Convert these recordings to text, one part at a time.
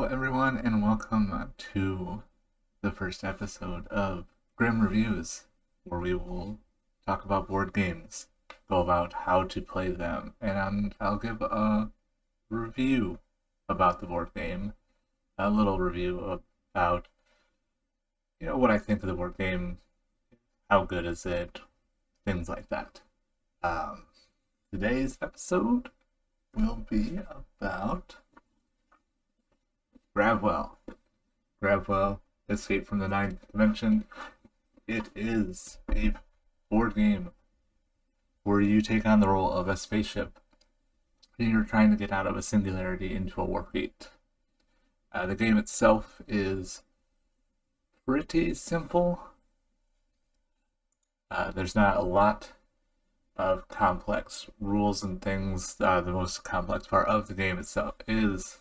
Hello, everyone, and welcome to the first episode of Grim Reviews, where we will talk about board games, go about how to play them, and I'll give a review about the board game, a little review about, what I think of the board game, how good is it, things like that. Today's episode will be about Gravwell. Gravwell, Escape from the Ninth Dimension. It is a board game where you take on the role of a spaceship and you're trying to get out of a singularity into a warp-gate. The game itself is pretty simple. There's not a lot of complex rules and things. The most complex part of the game itself is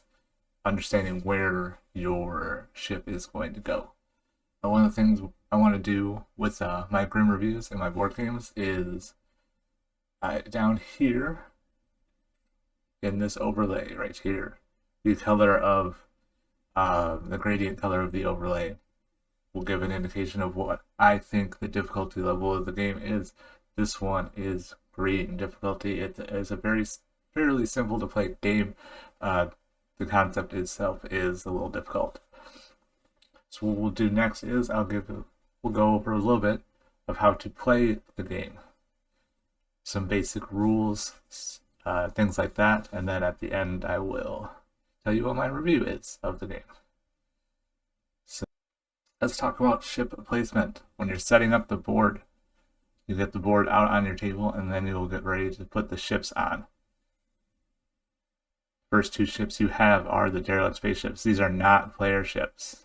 understanding where your ship is going to go. One of the things I want to do with my Grim reviews and my board games is down here in this overlay right here, the color of the gradient color of the overlay will give an indication of what I think the difficulty level of the game is. This one is green difficulty. It is a fairly simple to play game. The concept itself is a little difficult. So what we'll do next is we'll go over a little bit of how to play the game, some basic rules, things like that, and then at the end I will tell you what my review is of the game. So let's talk about ship placement. When you're setting up the board, you get the board out on your table and then you'll get ready to put the ships on. First two ships you have are the derelict spaceships. These are not player ships.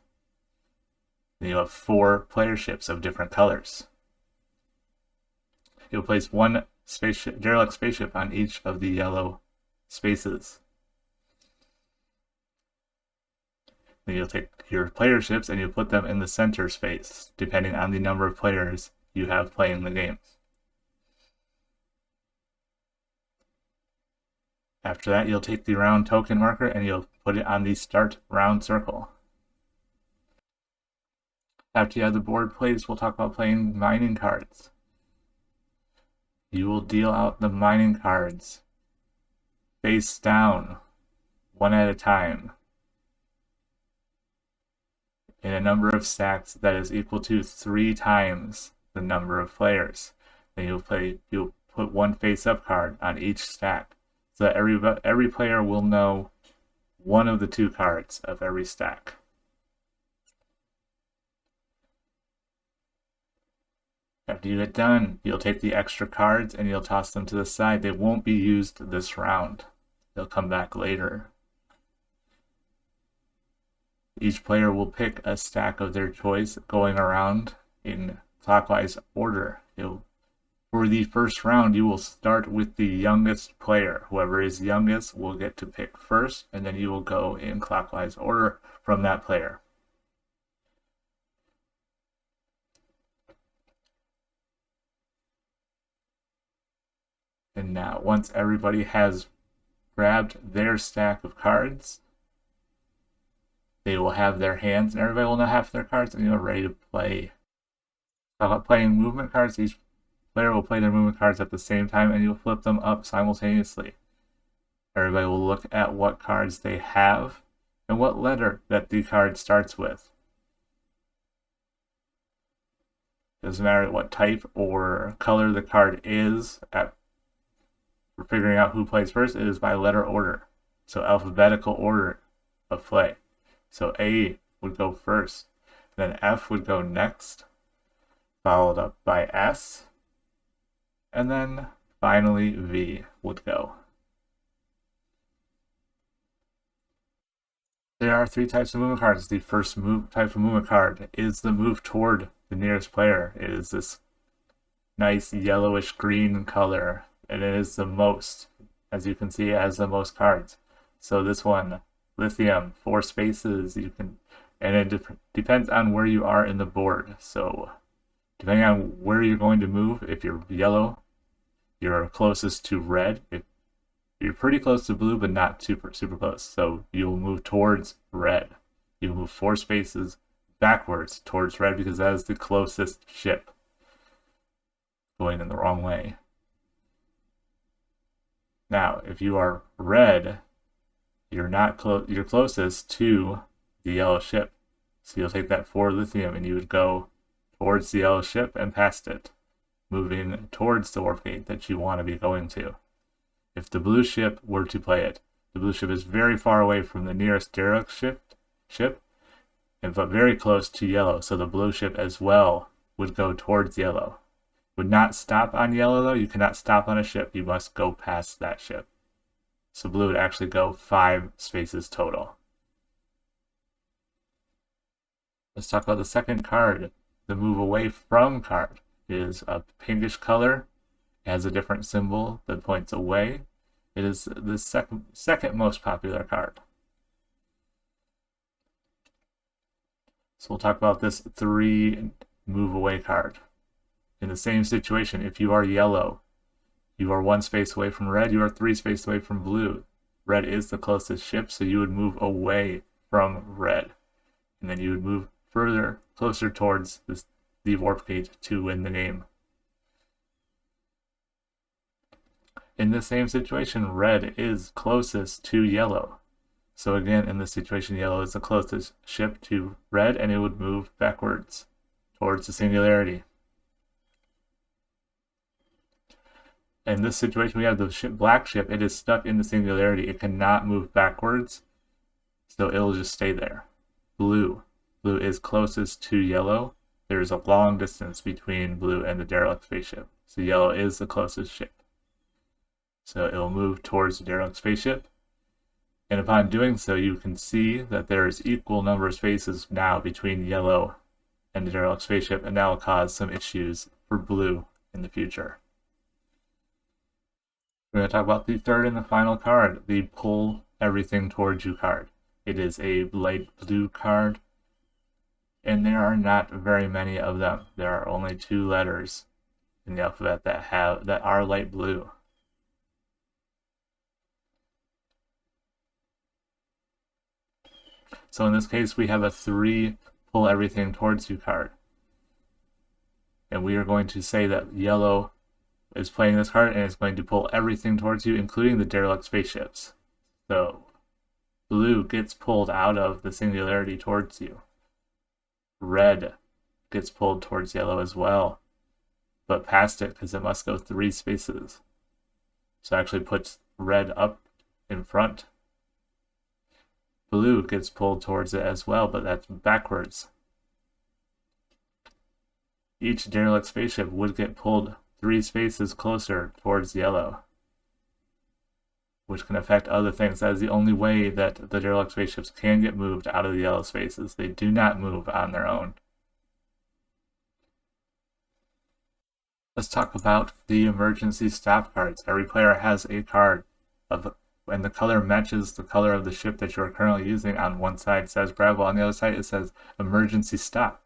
You have 4 player ships of different colors. You'll place one derelict spaceship on each of the yellow spaces. Then you'll take your player ships and you'll put them in the center space, depending on the number of players you have playing the game. After that, you'll take the round token marker and you'll put it on the start round circle. After you have the board placed, we'll talk about playing mining cards. You will deal out the mining cards face down, one at a time, in a number of stacks that is equal to 3 times the number of players. Then you'll put one face-up card on each stack, so that every player will know one of the 2 cards of every stack. After you get done, you'll take the extra cards and you'll toss them to the side. They won't be used this round. They'll come back later. Each player will pick a stack of their choice going around in clockwise order. For the first round, you will start with the youngest player. Whoever is youngest will get to pick first, and then you will go in clockwise order from that player. And now, once everybody has grabbed their stack of cards, they will have their hands, and everybody will now have their cards, and you're ready to play. Playing movement cards, each player will play their movement cards at the same time and you'll flip them up simultaneously. Everybody will look at what cards they have and what letter that the card starts with. Doesn't matter what type or color the card is. For figuring out who plays first, it is by letter order. So alphabetical order of play. So A would go first, then F would go next, followed up by S, and then finally V would go. There are 3 types of movement cards. The first type of movement card is the move toward the nearest player. It is this nice yellowish green color, and it is the most. As you can see, it has the most cards. So this one, lithium, 4 spaces, and it depends on where you are in the board. So depending on where you're going to move, if you're yellow, you're closest to red. If you're pretty close to blue, but not super close. So you'll move towards red. You move 4 spaces backwards towards red because that is the closest ship going in the wrong way. Now, if you are red, you're not you're closest to the yellow ship. So you'll take that 4 lithium and you would go towards the yellow ship and past it, moving towards the warp gate that you want to be going to. If the blue ship were to play it, the blue ship is very far away from the nearest derelict ship, but very close to yellow, so the blue ship as well would go towards yellow. Would not stop on yellow though. You cannot stop on a ship. You must go past that ship. So blue would actually go 5 spaces total. Let's talk about the second card. The move away from card is a pinkish color. It has a different symbol that points away. It is the second most popular card. So we'll talk about this 3 move away card. In the same situation, if you are yellow, you are 1 space away from red, you are 3 spaces away from blue. Red is the closest ship, so you would move away from red. And then you would move further, closer towards the warp gate to win the game. In the same situation, red is closest to yellow. So again, in this situation, yellow is the closest ship to red, and it would move backwards towards the singularity. In this situation, we have the black ship. It is stuck in the singularity. It cannot move backwards, so it'll just stay there. Blue is closest to yellow. There is a long distance between blue and the derelict spaceship, so yellow is the closest ship. So it will move towards the derelict spaceship, and upon doing so, you can see that there is equal number of spaces now between yellow and the derelict spaceship, and that will cause some issues for blue in the future. We're going to talk about the third and the final card, the pull everything towards you card. It is a light blue card, and there are not very many of them. There are only 2 letters in the alphabet that are light blue. So in this case, we have a 3 pull everything towards you card. And we are going to say that yellow is playing this card and it's going to pull everything towards you, including the derelict spaceships. So blue gets pulled out of the singularity towards you. Red gets pulled towards yellow as well, but past it because it must go 3 spaces. So it actually puts red up in front. Blue gets pulled towards it as well, but that's backwards. Each derelict spaceship would get pulled 3 spaces closer towards yellow, which can affect other things. That is the only way that the derelict spaceships can get moved out of the yellow spaces. They do not move on their own. Let's talk about the emergency stop cards. Every player has a card and the color matches the color of the ship that you are currently using. On one side it says Gravwell, on the other side it says emergency stop.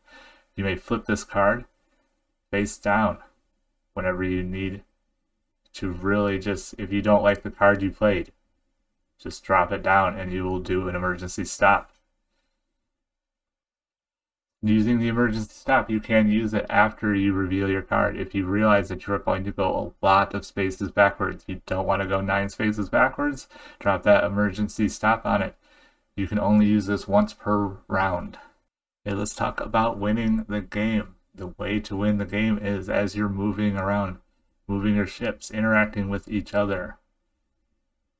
You may flip this card face down whenever you need to really just, if you don't like the card you played, just drop it down and you will do an emergency stop. Using the emergency stop, you can use it after you reveal your card. If you realize that you are going to go a lot of spaces backwards, you don't want to go 9 spaces backwards, drop that emergency stop on it. You can only use this once per round. Okay, let's talk about winning the game. The way to win the game is as you're moving around, moving your ships, interacting with each other.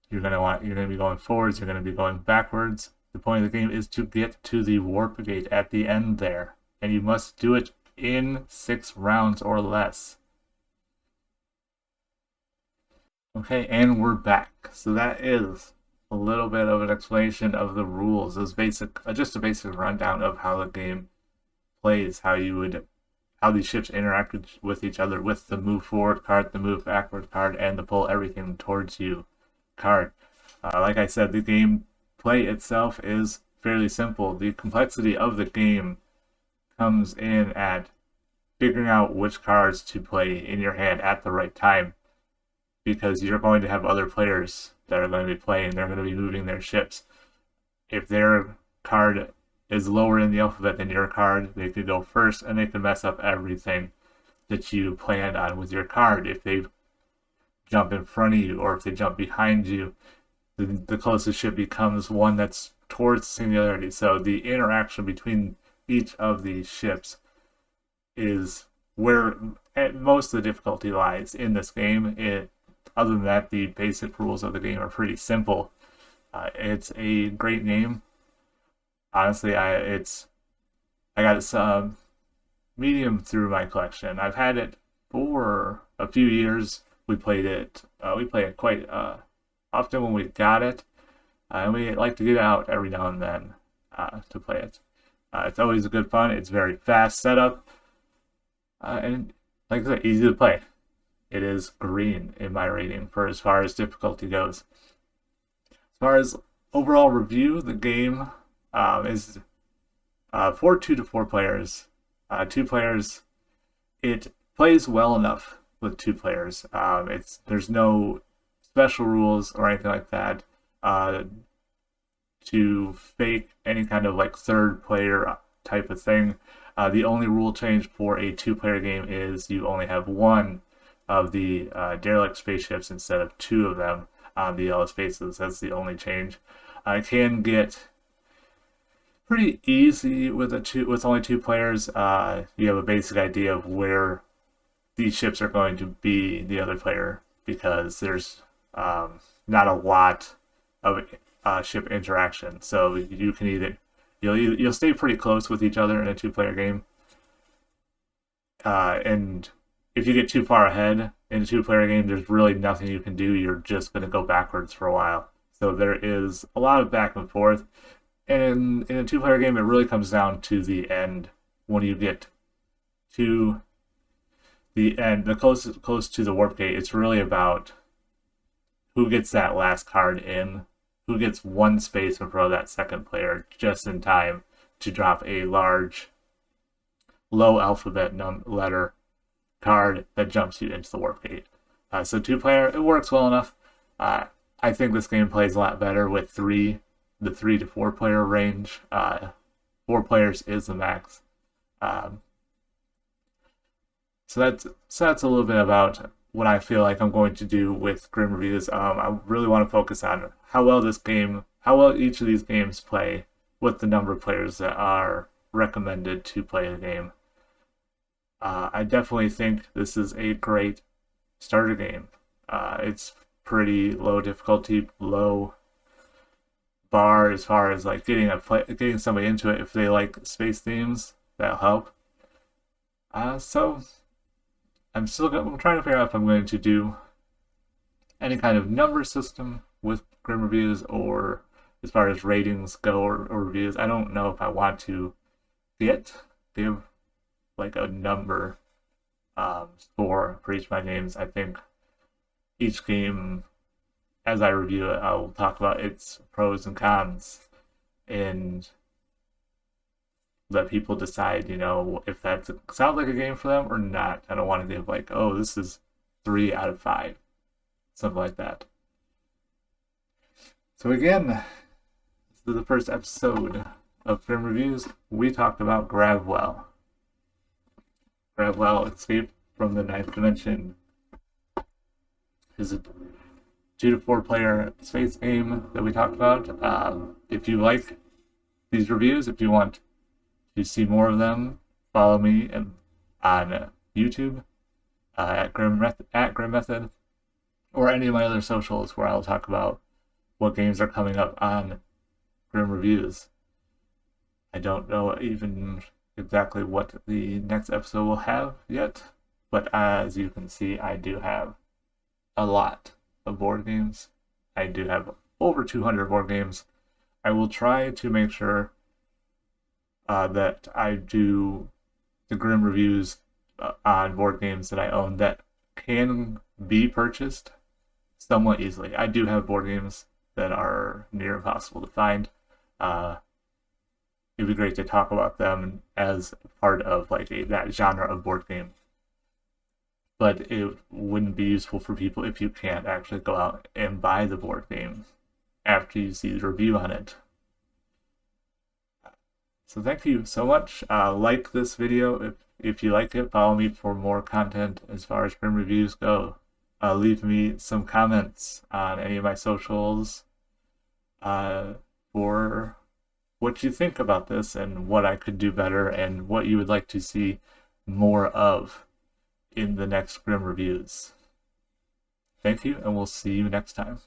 You're going to be going forwards, you're going to be going backwards. The point of the game is to get to the warp gate at the end there, and you must do it in 6 rounds or less. Okay, and we're back. So that is a little bit of an explanation of the rules. It was just a basic rundown of how the game plays, how these ships interact with each other with the move forward card, the move backward card, and the pull everything towards you card. Like I said, the game play itself is fairly simple. The complexity of the game comes in at figuring out which cards to play in your hand at the right time, because you're going to have other players that are going to be playing. They're going to be moving their ships. If their card is lower in the alphabet than your card, they could go first and they could mess up everything that you planned on with your card. If they jump in front of you or if they jump behind you, the closest ship becomes one that's towards singularity. So the interaction between each of these ships is where most of the difficulty lies in this game. Other than that, the basic rules of the game are pretty simple. It's a great game. Honestly, I got it medium through my collection. I've had it for a few years. We play it quite often when we got it, and we like to get out every now and then to play it. It's always a good fun. It's very fast setup, and like I said, easy to play. It is green in my rating for as far as difficulty goes. As far as overall review, the game is for 2 to 4 players. 2 players, it plays well enough with 2 players. There's no special rules or anything like that to fake any kind of like third player type of thing. The only rule change for a 2-player game is you only have one of the derelict spaceships instead of 2 of them on the yellow spaces. That's the only change. It can get pretty easy with only 2 players. You have a basic idea of where these ships are going to be the other player, because there's not a lot of ship interaction. So you can you'll stay pretty close with each other in a 2-player game, and if you get too far ahead in a 2-player game, there's really nothing you can do. You're just going to go backwards for a while. So there is a lot of back and forth. And in a 2-player game, it really comes down to the end. When you get to the end, close to the warp gate, it's really about who gets that last card in, who gets one space in front of that second player just in time to drop a large, low alphabet letter card that jumps you into the warp gate. So 2-player, it works well enough. I think this game plays a lot better with the 3 to 4 player range. 4 players is the max. So that's a little bit about what I feel like I'm going to do with Grim Reviews. I really want to focus on how well each of these games play with the number of players that are recommended to play the game. I definitely think this is a great starter game. It's pretty low difficulty, low bar as far as like getting somebody into it. If they like space themes, that'll help. So I'm trying to figure out if I'm going to do any kind of number system with Grim Reviews, or as far as ratings go or reviews. I don't know if I want to give like a number score for each of my games. I think each game, as I review it, I will talk about its pros and cons and let people decide, if that sounds like a game for them or not. I don't want to give like, oh, this is 3 out of 5, something like that. So again, this is the first episode of Grim Reviews. We talked about Gravwell. Gravwell Escape from the Ninth Dimension is a 2 to 4 player space game that we talked about. If you like these reviews, if you want to see more of them, follow me on YouTube at Grim Method, or any of my other socials where I'll talk about what games are coming up on Grim Reviews. I don't know even exactly what the next episode will have yet, but as you can see, I do have a lot of board games. I do have over 200 board games. I will try to make sure that I do the Grim Reviews on board games that I own that can be purchased somewhat easily. I do have board games that are near impossible to find. It'd be great to talk about them as part of like that genre of board game. But it wouldn't be useful for people if you can't actually go out and buy the board game after you see the review on it. So thank you so much. Like this video if you like it. Follow me for more content as far as Grim reviews go. Leave me some comments on any of my socials for what you think about this and what I could do better and what you would like to see more of in the next Grim reviews. Thank you, and we'll see you next time.